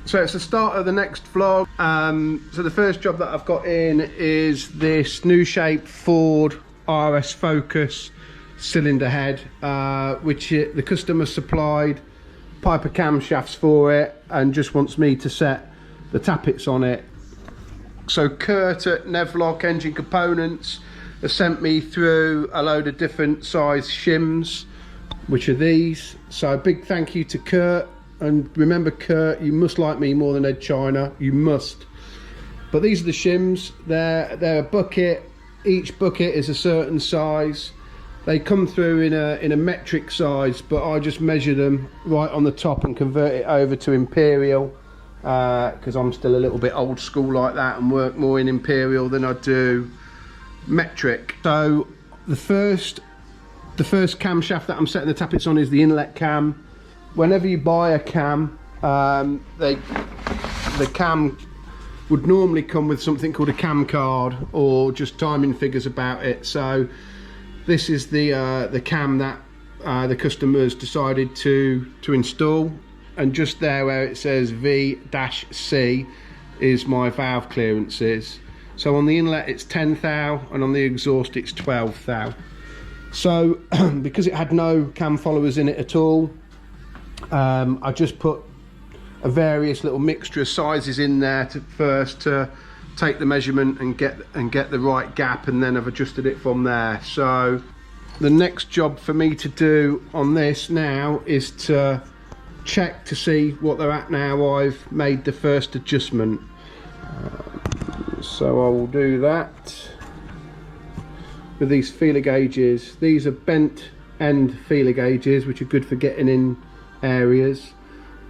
So it's the start of the next vlog. So the first job that I've got in is this new shape Ford RS Focus cylinder head, which the customer supplied Piper camshafts for it and just wants me to set the tappets on it. So Kurt at Nevlock Engine Components has sent me through a load of different size shims, which are these. So a big thank you to Kurt. And remember, Kurt, you must like me more than Ed China. You must. But these are the shims. They're a bucket. Each bucket is a certain size. They come through in a metric size, but I just measure them right on the top and convert it over to imperial, because I'm still a little bit old school like that and work more in imperial than I do metric. So the first camshaft that I'm setting the tappets on is the inlet cam. Whenever you buy a cam, the cam would normally come with something called a cam card or just timing figures about it. So this is the cam that the customers decided to install, and just there where it says V-C is my valve clearances. So on the inlet it's 10 thou and on the exhaust it's 12 thou. So because it had no cam followers in it at all, I just put a various little mixture of sizes in there first to take the measurement and get the right gap, and then I've adjusted it from there. So the next job for me to do on this now is to check to see what they're at now I've made the first adjustment. So I will do that with these feeler gauges. These are bent end feeler gauges, which are good for getting in areas.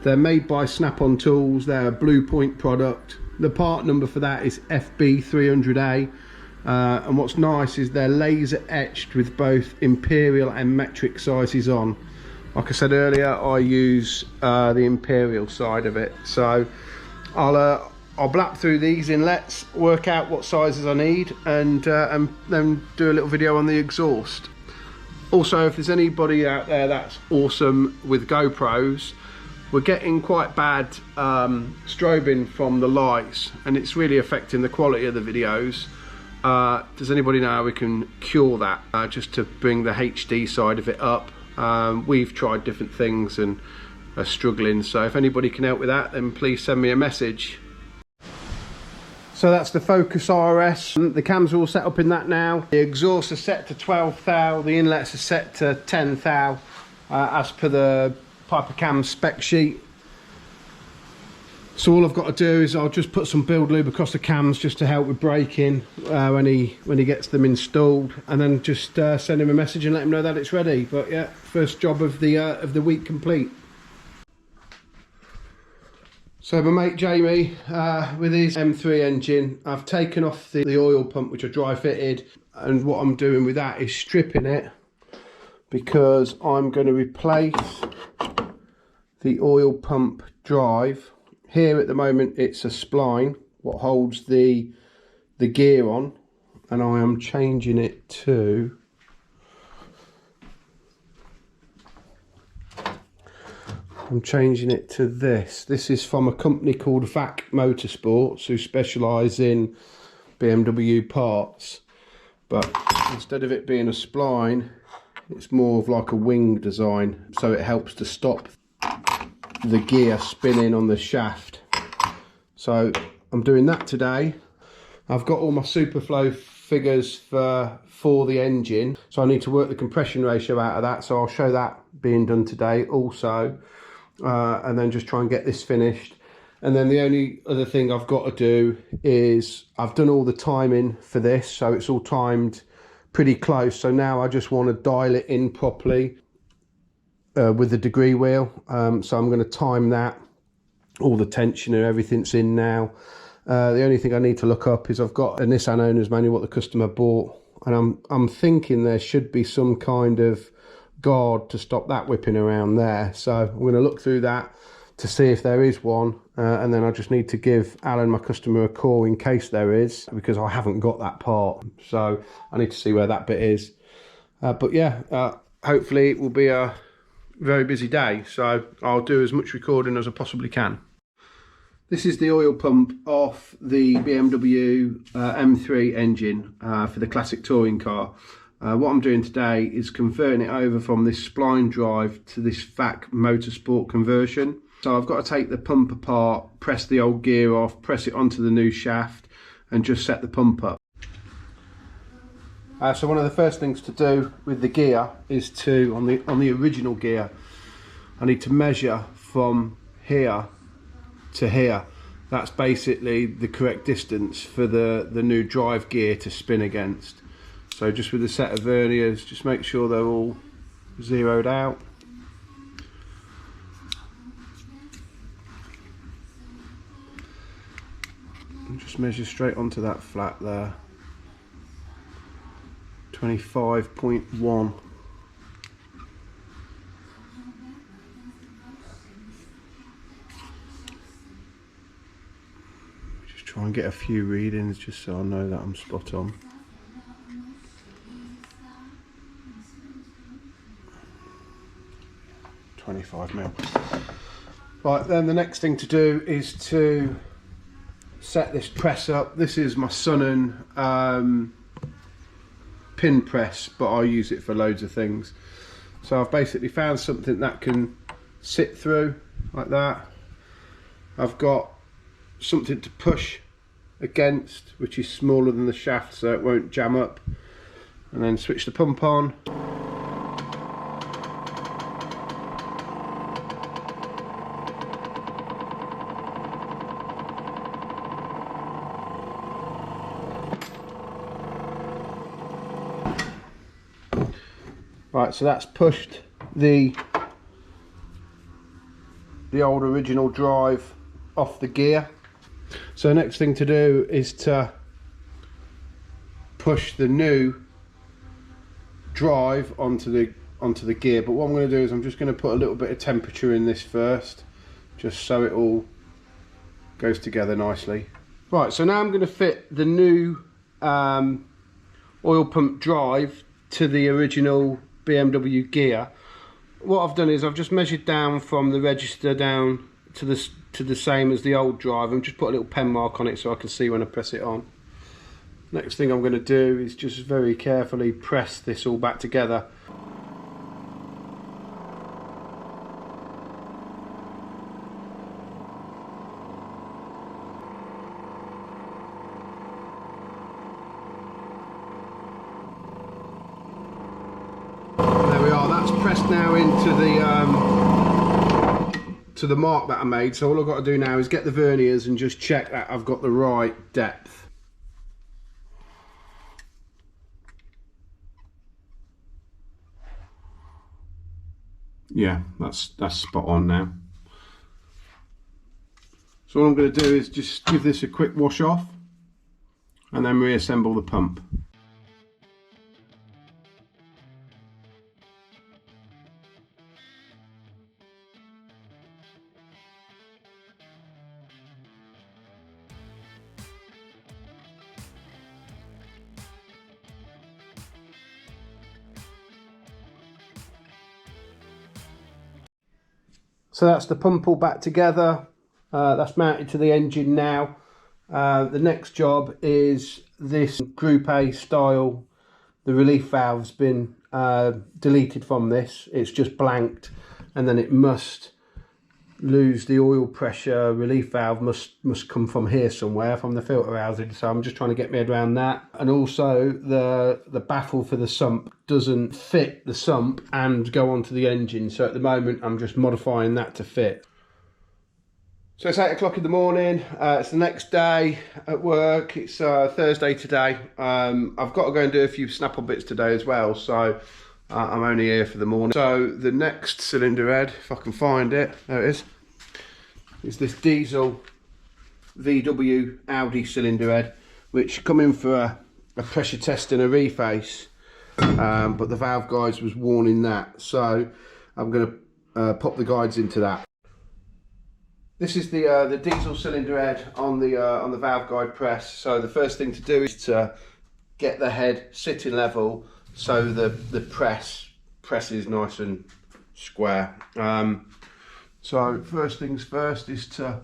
They're made by Snap-on Tools. They're a Blue Point product. The part number for that is FB300A, and what's nice is they're laser etched with both imperial and metric sizes on. Like I said earlier, I use the imperial side of it. So I'll blap through these inlets, work out what sizes I need, and then do a little video on the exhaust. Also, if there's anybody out there that's awesome with GoPros, we're getting quite bad strobing from the lights, and it's really affecting the quality of the videos. Does anybody know how we can cure that, just to bring the HD side of it up? We've tried different things and are struggling, so if anybody can help with that, then please send me a message. So that's the Focus RS. The cams are all set up in that now. The exhausts are set to 12 thou, the inlets are set to 10 thou, as per the Piper Cam spec sheet. So all I've got to do is I'll just put some build lube across the cams just to help with braking when he gets them installed, and then just send him a message and let him know that it's ready. But yeah, first job of the week complete. So my mate Jamie, with his M3 engine, I've taken off the oil pump, which I dry fitted, and what I'm doing with that is stripping it, because I'm going to replace the oil pump drive. Here at the moment it's a spline what holds the gear on, and I am changing it to this. This is from a company called VAC Motorsports, who specialise in BMW parts, but instead of it being a spline, it's more of like a wing design, so it helps to stop the gear spinning on the shaft. So I'm doing that today. I've got all my Superflow figures for the engine, so I need to work the compression ratio out of that, so I'll show that being done today also. And then just try and get this finished. And then the only other thing I've got to do is I've done all the timing for this, so it's all timed pretty close. So now I just want to dial it in properly with the degree wheel. So I'm going to time that. All the tension and everything's in now. The only thing I need to look up is I've got a Nissan owner's manual what the customer bought, and I'm thinking there should be some kind of guard to stop that whipping around there. So I'm going to look through that to see if there is one, and then I just need to give Alan, my customer, a call in case there is, because I haven't got that part, so I need to see where that bit is. But yeah, hopefully it will be a very busy day, so I'll do as much recording as I possibly can. This is the oil pump off the BMW M3 engine for the classic touring car. What I'm doing today is converting it over from this spline drive to this VAC Motorsport conversion. So I've got to take the pump apart, press the old gear off, press it onto the new shaft and just set the pump up. So one of the first things to do with the gear is to, on the original gear, I need to measure from here to here. That's basically the correct distance for the new drive gear to spin against. So just with a set of verniers, just make sure they're all zeroed out. And just measure straight onto that flat there. 25.1. Just try and get a few readings just so I know that I'm spot on. £25 Right, then the next thing to do is to set this press up. This is my Sunnon pin press, but I use it for loads of things. So I've basically found something that can sit through like that. I've got something to push against, which is smaller than the shaft so it won't jam up, and then switch the pump on. Right, so that's pushed the old original drive off the gear. So next thing to do is to push the new drive onto the gear. But what I'm going to do is I'm just going to put a little bit of temperature in this first, just so it all goes together nicely. Right, so now I'm going to fit the new oil pump drive to the original BMW gear. What I've done is I've just measured down from the register down to the same as the old drive and just put a little pen mark on it so I can see when I press it on. Next thing I'm going to do is just very carefully press this all back together. Pressed now into the mark that I made, so all I've got to do now is get the verniers and just check that I've got the right depth. Yeah, that's spot on now. So all I'm going to do is just give this a quick wash off and then reassemble the pump. So that's the pump all back together. That's mounted to the engine now. The next job is this Group A style. The relief valve's been deleted from this. It's just blanked, and then it must lose the oil pressure. Relief valve must come from here somewhere, from the filter housing. So I'm just trying to get my head around that. And also the baffle for the sump doesn't fit the sump and go onto the engine. So at the moment I'm just modifying that to fit. So it's 8 o'clock in the morning. It's the next day at work. It's Thursday today. I've got to go and do a few snap-on bits today as well. So I'm only here for the morning. So the next cylinder head, if I can find it, there it is this diesel VW Audi cylinder head, which come in for a pressure test and a reface, but the valve guides was warning that, so I'm going to pop the guides into that. This is the diesel cylinder head on the valve guide press. So the first thing to do is to get the head sitting level, so the press is nice and square. So first things first is to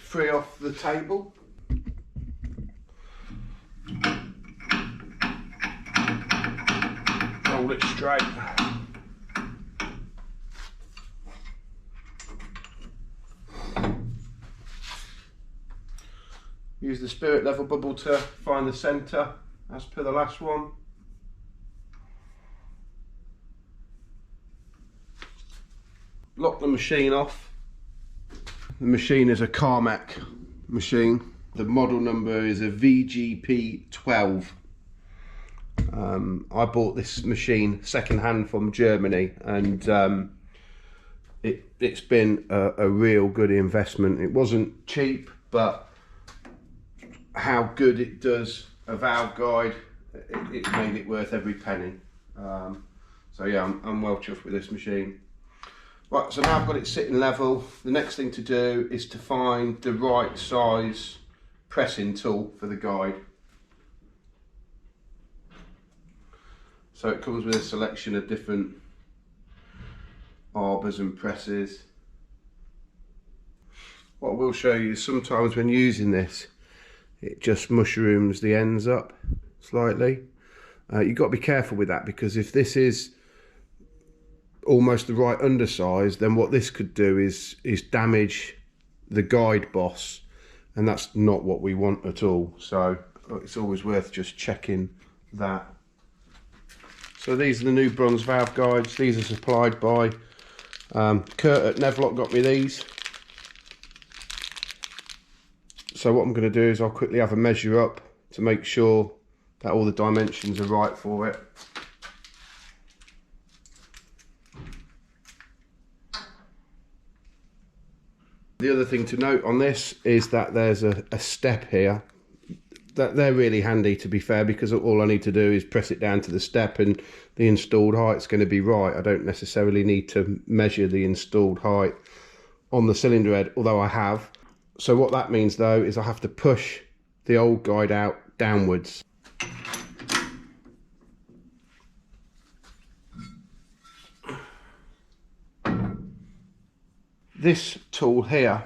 free off the table. Hold it straight. Use the spirit level bubble to find the centre, as per the last one. Lock the machine off. The machine is a Carmack machine. The model number is a VGP12. I bought this machine second hand from Germany, and it's been a real good investment. It wasn't cheap, but how good it does a valve guide, it made it worth every penny. So yeah, I'm well chuffed with this machine. Right, so now I've got it sitting level. The next thing to do is to find the right size pressing tool for the guide. So it comes with a selection of different arbors and presses. What I will show you is sometimes when using this, it just mushrooms the ends up slightly. You've got to be careful with that, because if this is almost the right undersize, then what this could do is damage the guide boss, and that's not what we want at all. So it's always worth just checking that. So these are the new bronze valve guides. These are supplied by Kurt at Nevlock got me these. So what I'm going to do is I'll quickly have a measure up to make sure that all the dimensions are right for it. The other thing to note on this is that there's a step here. They're really handy, to be fair, because all I need to do is press it down to the step and the installed height's going to be right. I don't necessarily need to measure the installed height on the cylinder head, although I have. So what that means though is I have to push the old guide out downwards. This tool here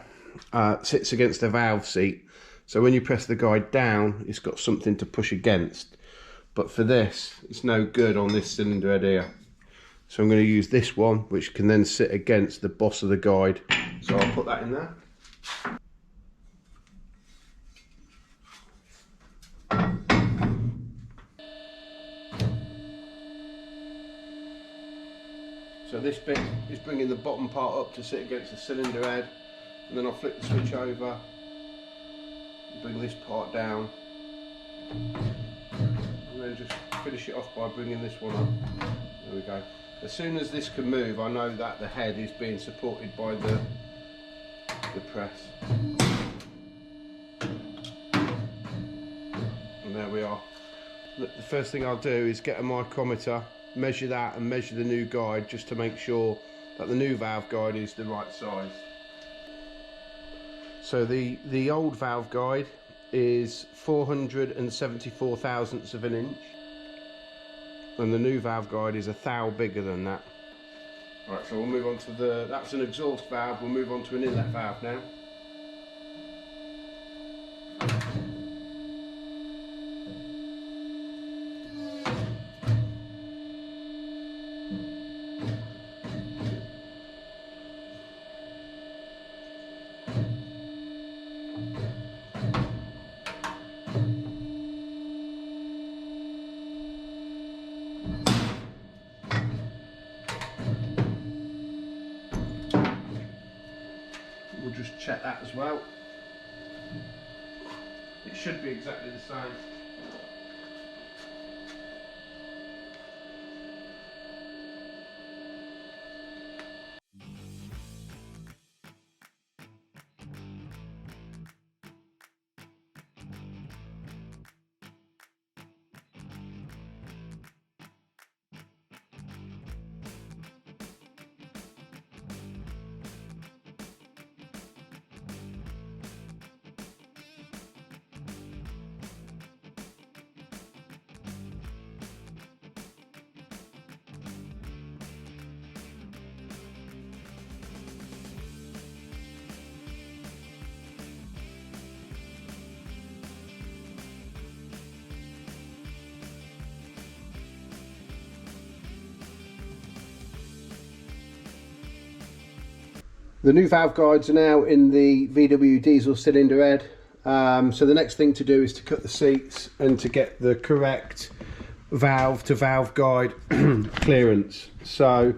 sits against the valve seat, so when you press the guide down, it's got something to push against. But for this, it's no good on this cylinder head here. So I'm going to use this one, which can then sit against the boss of the guide. So I'll put that in there. So this bit is bringing the bottom part up to sit against the cylinder head, and then I'll flip the switch over, bring this part down, and then just finish it off by bringing this one up. There we go. As soon as this can move, I know that the head is being supported by the press. And there we are. The first thing I'll do is get a micrometer, measure that and measure the new guide, just to make sure that the new valve guide is the right size. So the old valve guide is 474 thousandths of an inch, and the new valve guide is a thou bigger than that. Right, so we'll move on to that's an exhaust valve, we'll move on to an inlet valve now. We'll just check that as well. It should be exactly the same. The new valve guides are now in the VW diesel cylinder head. So the next thing to do is to cut the seats and to get the correct valve to valve guide clearance. So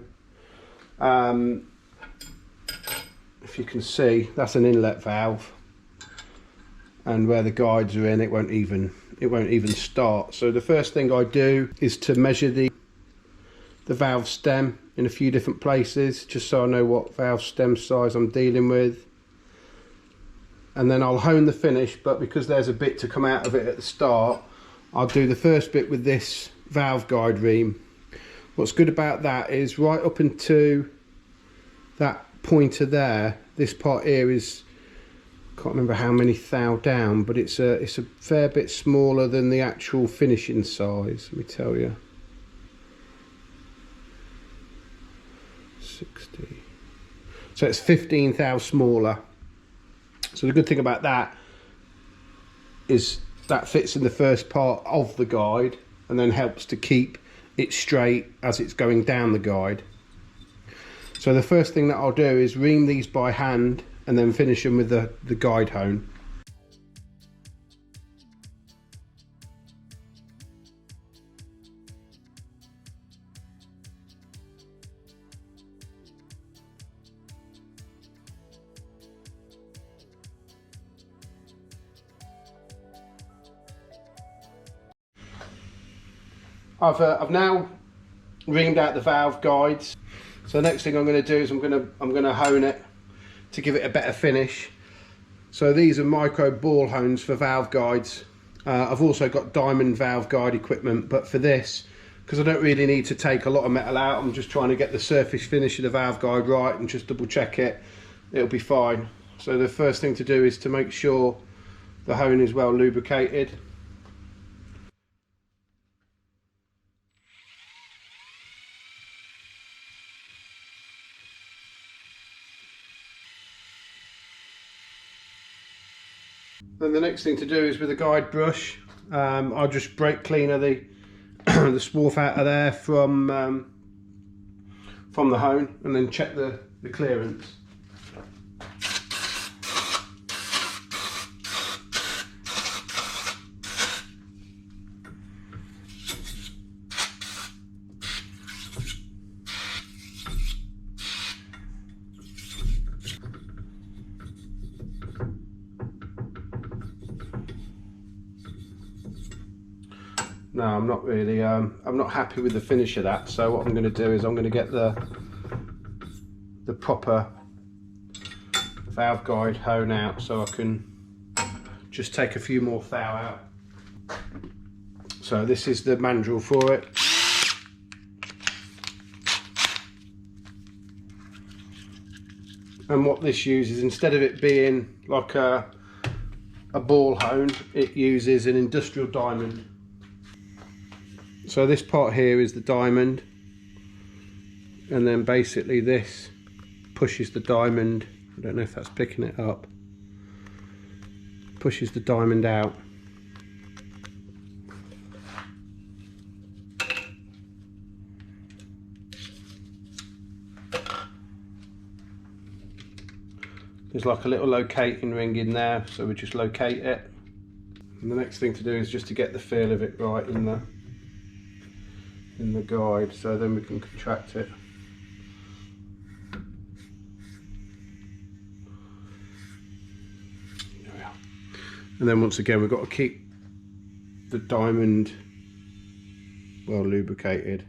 if you can see, that's an inlet valve, and where the guides are in, it won't even start. So the first thing I do is to measure the valve stem in a few different places, just so I know what valve stem size I'm dealing with. And then I'll hone the finish, but because there's a bit to come out of it at the start, I'll do the first bit with this valve guide ream. What's good about that is right up into that pointer there, this part here is, can't remember how many thou down, but it's a fair bit smaller than the actual finishing size, let me tell you. 60. So it's 15 thou smaller. So the good thing about that is that fits in the first part of the guide and then helps to keep it straight as it's going down the guide. So the first thing that I'll do is ream these by hand and then finish them with the guide hone. I've now reamed out the valve guides. So the next thing I'm going to do is I'm going to hone it to give it a better finish. So these are micro ball hones for valve guides. I've also got diamond valve guide equipment, but for this, because I don't really need to take a lot of metal out, I'm just trying to get the surface finish of the valve guide right and just double check it. It'll be fine. So the first thing to do is to make sure the hone is well lubricated. Then the next thing to do is with a guide brush, I'll just brake cleaner the the swarf out of there from the hone, and then check the clearance. No, I'm not really, I'm not happy with the finish of that, so what I'm going to do is I'm going to get the proper valve guide hone out so I can just take a few more thou out. So this is the mandrel for it. And what this uses, instead of it being like a ball hone, it uses an industrial diamond. So this part here is the diamond, and then basically this pushes the diamond, I don't know if that's picking it up, pushes the diamond out. There's like a little locating ring in there, so we just locate it. And the next thing to do is just to get the feel of it right in the guide, so then we can contract it. There we are. And then once again we've got to keep the diamond well lubricated.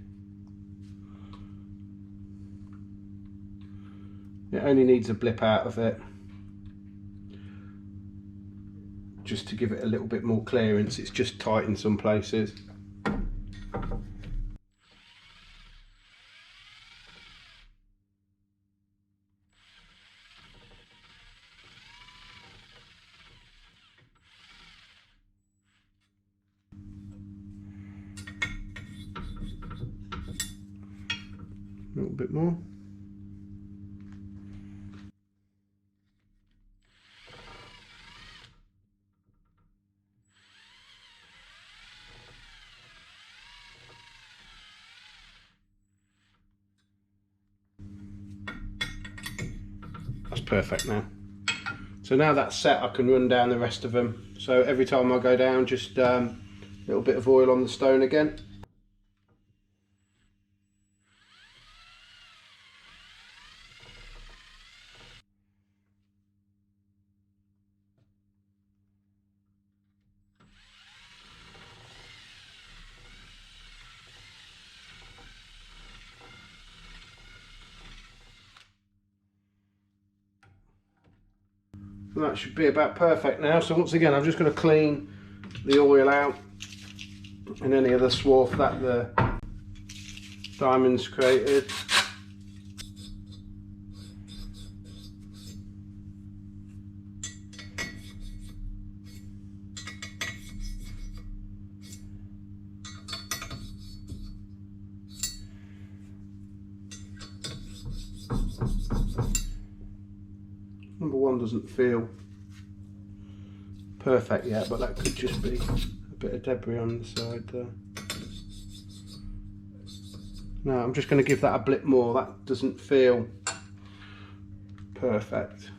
It only needs a blip out of it just to give it a little bit more clearance. It's just tight in some places. A little bit more. perfect now. So now that's set, I can run down the rest of them. So every time I go down, just a little bit of oil on the stone again. And that should be about perfect now. So once again, I'm just going to clean the oil out and any other swarf that the diamond's created. Number one doesn't feel perfect yet, but that could just be a bit of debris on the side there. Now I'm just going to give that a blip more. That doesn't feel perfect.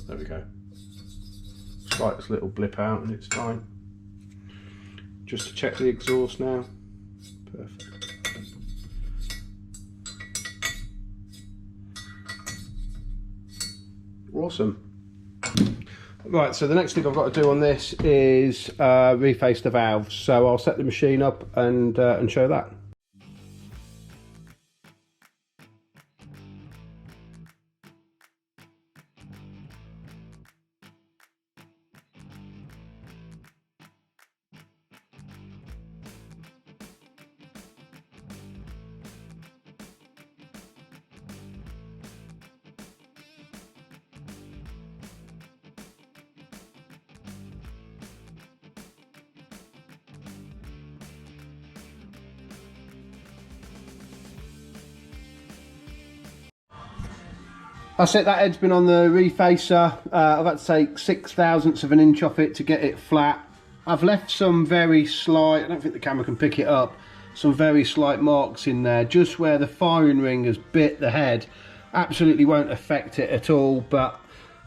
There we go. Slightest little blip out and it's fine. Just to check the exhaust now. Perfect. Awesome. Right, so the next thing I've got to do on this is reface the valves. So I'll set the machine up and show that. That's it, that head's been on the refacer. I've had to take 6/1000 of an inch off it to get it flat. I've left some very slight, I don't think the camera can pick it up, some very slight marks in there, just where the firing ring has bit the head. Absolutely won't affect it at all, but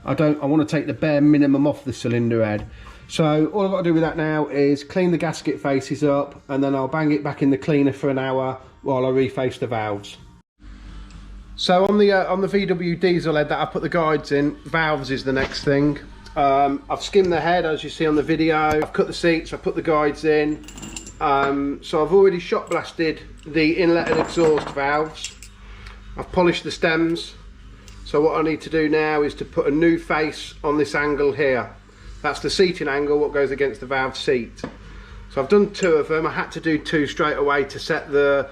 I want to take the bare minimum off the cylinder head. So all I've got to do with that now is clean the gasket faces up, and then I'll bang it back in the cleaner for an hour while I reface the valves. So on the VW diesel head that I put the guides in, valves is the next thing. I've skimmed the head as you see on the video. I've cut the seats, I've put the guides in. So I've already shot blasted the inlet and exhaust valves. I've polished the stems. So what I need to do now is to put a new face on this angle here. That's the seating angle, what goes against the valve seat. So I've done 2 of them. I had to do 2 straight away to set the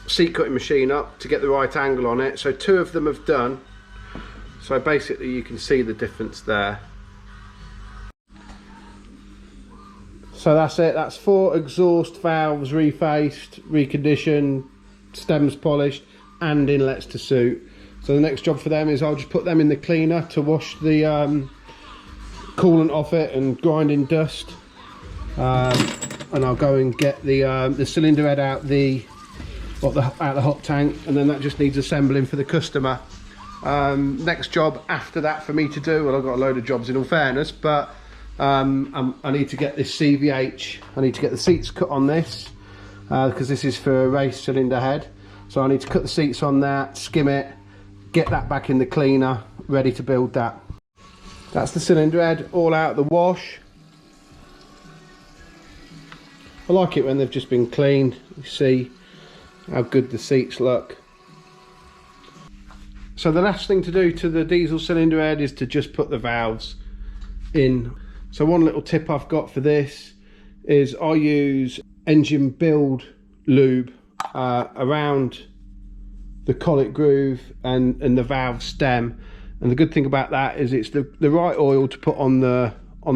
seat cutting machine up to get the right angle on it. So 2 of them have done. So basically you can see the difference there. So that's it, that's 4 exhaust valves refaced, reconditioned, stems polished and inlets to suit. So the next job for them is I'll just put them in the cleaner to wash the coolant off it and grinding dust, and I'll go and get the cylinder head out the hot tank, and then that just needs assembling for the customer. Next job after that for me to do, well, I've got a load of jobs in all fairness, but I need to get this CVH, I need to get the seats cut on this, because this is for a race cylinder head. So I need to cut the seats on that, skim it, get that back in the cleaner, ready to build that. That's the cylinder head all out of the wash. I like it when they've just been cleaned. You see how good the seats look. So the last thing to do to the diesel cylinder head is to just put the valves in. So one little tip I've got for this is I use engine build lube around the collet groove and the valve stem. And the good thing about that is it's the right oil to put on the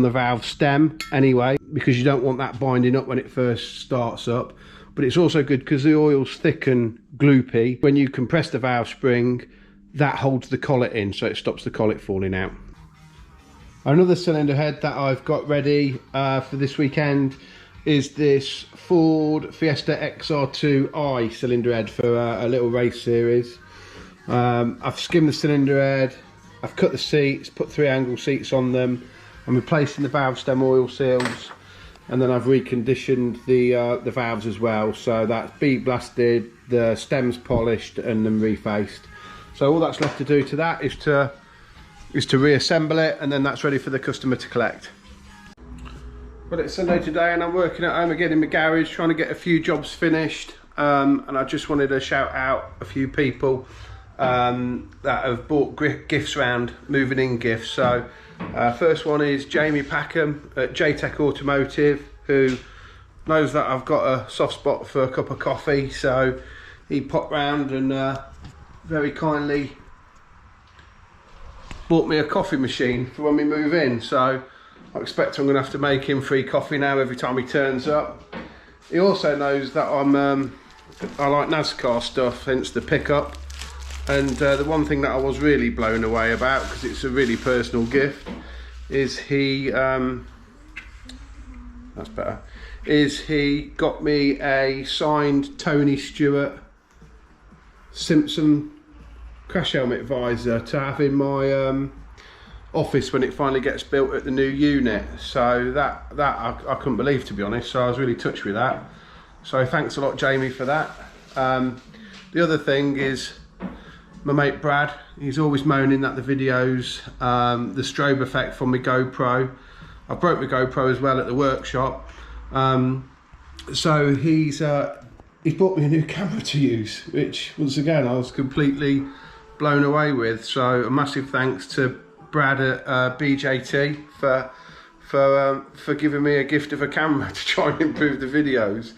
valve stem anyway, because you don't want that binding up when it first starts up. But it's also good because the oil's thick and gloopy. When you compress the valve spring, that holds the collet in, so it stops the collet falling out. Another cylinder head that I've got ready for this weekend is this Ford Fiesta XR2i cylinder head for a little race series. I've skimmed the cylinder head, I've cut the seats, put 3-angle seats on them, I'm replacing the valve stem oil seals, and then I've reconditioned the valves as well. So that's bead blasted, the stems polished, and then refaced. So all that's left to do to that is to reassemble it, and then that's ready for the customer to collect. But it's Sunday today and I'm working at home again in my garage trying to get a few jobs finished, and I just wanted to shout out a few people that have bought gifts round, moving in gifts. So first one is Jamie Packham at JTech Automotive, who knows that I've got a soft spot for a cup of coffee, so he popped round and very kindly bought me a coffee machine for when we move in. So I expect I'm going to have to make him free coffee now every time he turns up. He also knows that I like NASCAR stuff, hence the pickup. And the one thing that I was really blown away about, because it's a really personal gift, is he that's better. Is he got me a signed Tony Stewart Simpson crash helmet visor to have in my office when it finally gets built at the new unit. So that I couldn't believe, to be honest. So I was really touched with that. So thanks a lot, Jamie, for that. The other thing is my mate Brad. He's always moaning that the videos, the strobe effect from my GoPro. I broke my GoPro as well at the workshop. So he's bought me a new camera to use, which once again I was completely blown away with. So a massive thanks to Brad at BJT for giving me a gift of a camera to try and improve the videos.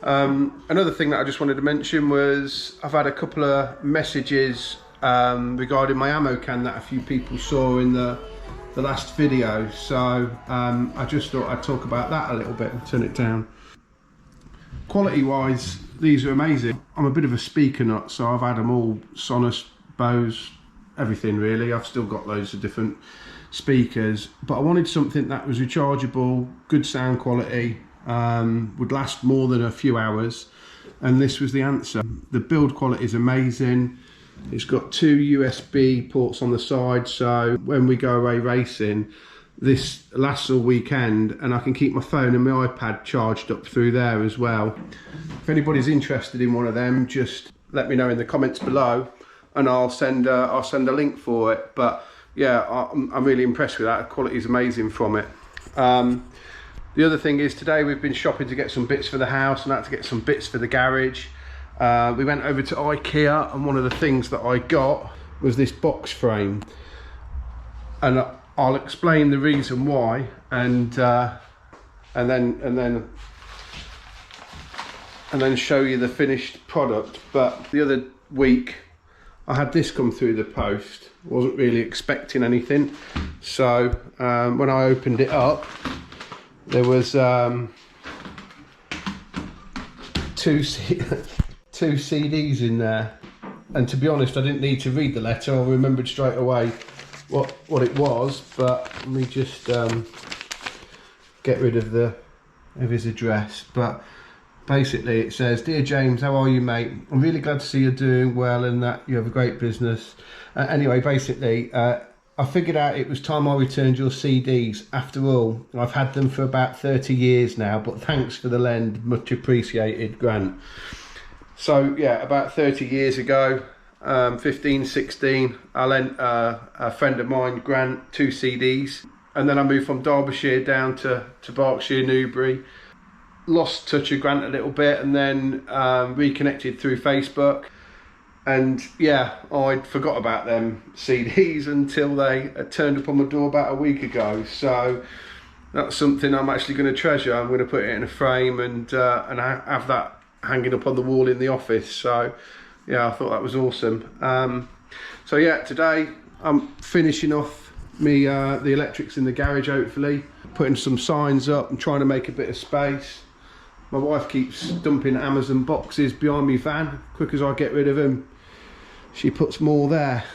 Another thing that I just wanted to mention was I've had a couple of messages regarding my ammo can that a few people saw in the last video. So I just thought I'd talk about that a little bit and turn it down. Quality wise, these are amazing. I'm a bit of a speaker nut, so I've had them all Sonos, Bose, everything really. I've still got loads of different speakers, but I wanted something that was rechargeable, good sound quality, would last more than a few hours, and this was the answer. The build quality is amazing. It's got 2 USB ports on the side, so when we go away racing, this lasts all weekend, and I can keep my phone and my iPad charged up through there as well. If anybody's interested in one of them, just let me know in the comments below, and I'll send a link for it. But yeah, I'm really impressed with that. The quality is amazing from it. The other thing is today we've been shopping to get some bits for the house, and I had to get some bits for the garage. We went over to IKEA, and one of the things that I got was this box frame, and I'll explain the reason why, and then show you the finished product. But the other week I had this come through the post. Wasn't really expecting anything, so when I opened it up, there was two CDs in there, and to be honest I didn't need to read the letter. I remembered straight away what it was, but let me just get rid of his address. But basically it says, "Dear James, how are you, mate? I'm really glad to see you're doing well and that you have a great business." Anyway, basically I figured out it was time I returned your CDs. After all, I've had them for about 30 years now, but thanks for the lend, much appreciated, Grant. So yeah, about 30 years ago, 15, 16, I lent a friend of mine, Grant, 2 CDs, and then I moved from Derbyshire down to Berkshire, Newbury. Lost touch of Grant a little bit, and then reconnected through Facebook. And yeah, I'd forgot about them CDs until they turned up on my door about a week ago. So that's something I'm actually going to treasure. I'm going to put it in a frame and have that hanging up on the wall in the office. So yeah, I thought that was awesome. So yeah, today I'm finishing off the electrics in the garage, hopefully putting some signs up and trying to make a bit of space. My wife keeps dumping Amazon boxes behind me van. Quick as I get rid of them, she puts more there.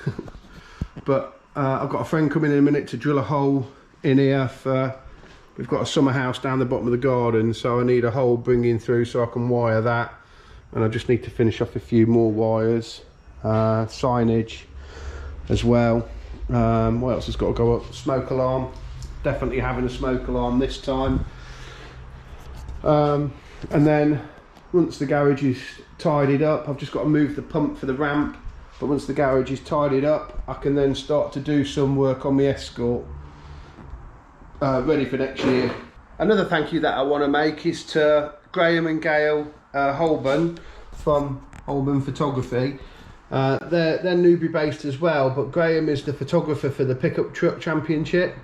But I've got a friend coming in a minute to drill a hole in here for we've got a summer house down the bottom of the garden, so I need a hole bringing through so I can wire that, and I just need to finish off a few more wires, signage as well. What else has got to go up? Smoke alarm, definitely having a smoke alarm this time. And then once the garage is tidied up, I've just got to move the pump for the ramp, but once the garage is tidied up, I can then start to do some work on the Escort, ready for next year. Another thank you that I want to make is to Graham and Gail Holborn from Holborn Photography. They're Newbury based as well, but Graham is the photographer for the Pickup Truck Championship,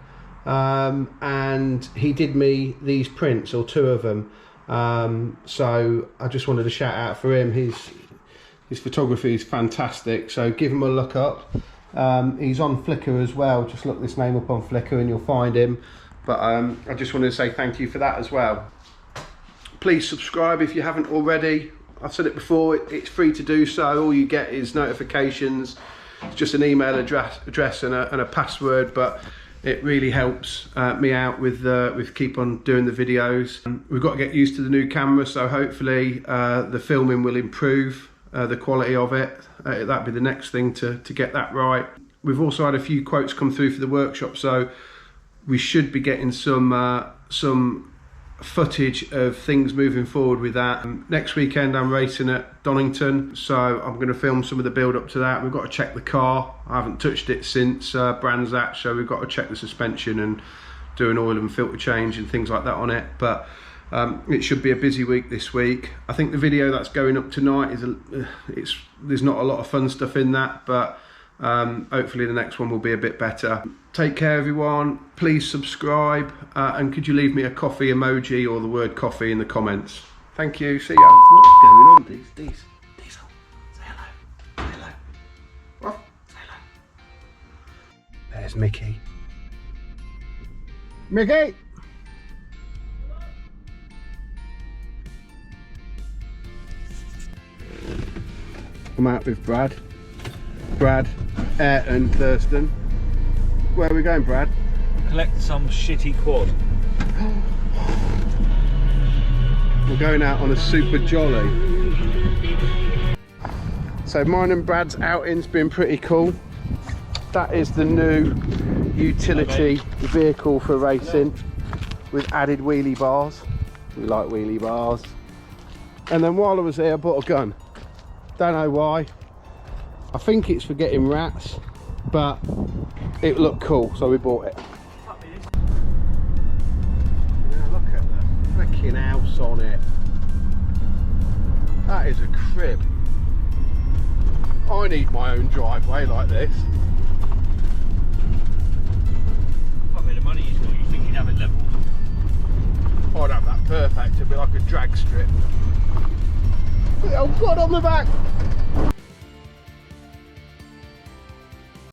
and he did me these prints, or 2 of them. So I just wanted to shout out for him. His photography is fantastic, so give him a look up. He's on Flickr as well, just look this name up on Flickr and you'll find him. But I just wanted to say thank you for that as well. Please subscribe if you haven't already. I've said it before, it's free to do so. All you get is notifications. It's just an email address and a password, but it really helps me out with keep on doing the videos. We've got to get used to the new camera, so hopefully the filming will improve the quality of it. That'd be the next thing to get that right. We've also had a few quotes come through for the workshop, so we should be getting some footage of things moving forward with that. Next weekend I'm racing at Donington, so I'm going to film some of the build up to that. We've got to check the car. I haven't touched it since Brands Hatch, so we've got to check the suspension and do an oil and filter change and things like that on it. But it should be a busy week this week. I think the video that's going up tonight is there's not a lot of fun stuff in that, but hopefully the next one will be a bit better. Take care everyone, please subscribe, and could you leave me a coffee emoji or the word coffee in the comments. Thank you, see ya. What's going on? Diesel, say hello. Say hello. What? Say hello. There's Mickey. Mickey! I'm out with Brad, Ayrton, Thurston. Where are we going, Brad? Collect some shitty quad. We're going out on a super jolly. So mine and Brad's outing's been pretty cool. That is the new utility vehicle for racing with added wheelie bars. We like wheelie bars. And then while I was there, I bought a gun. Don't know why. I think it's for getting rats, but it looked cool, so we bought it. Now look at the freaking house on it. That is a crib. I need my own driveway like this. Quite a bit of money is what you think you'd have it levelled. I'd have that perfect, it'd be like a drag strip. Oh God, on the back!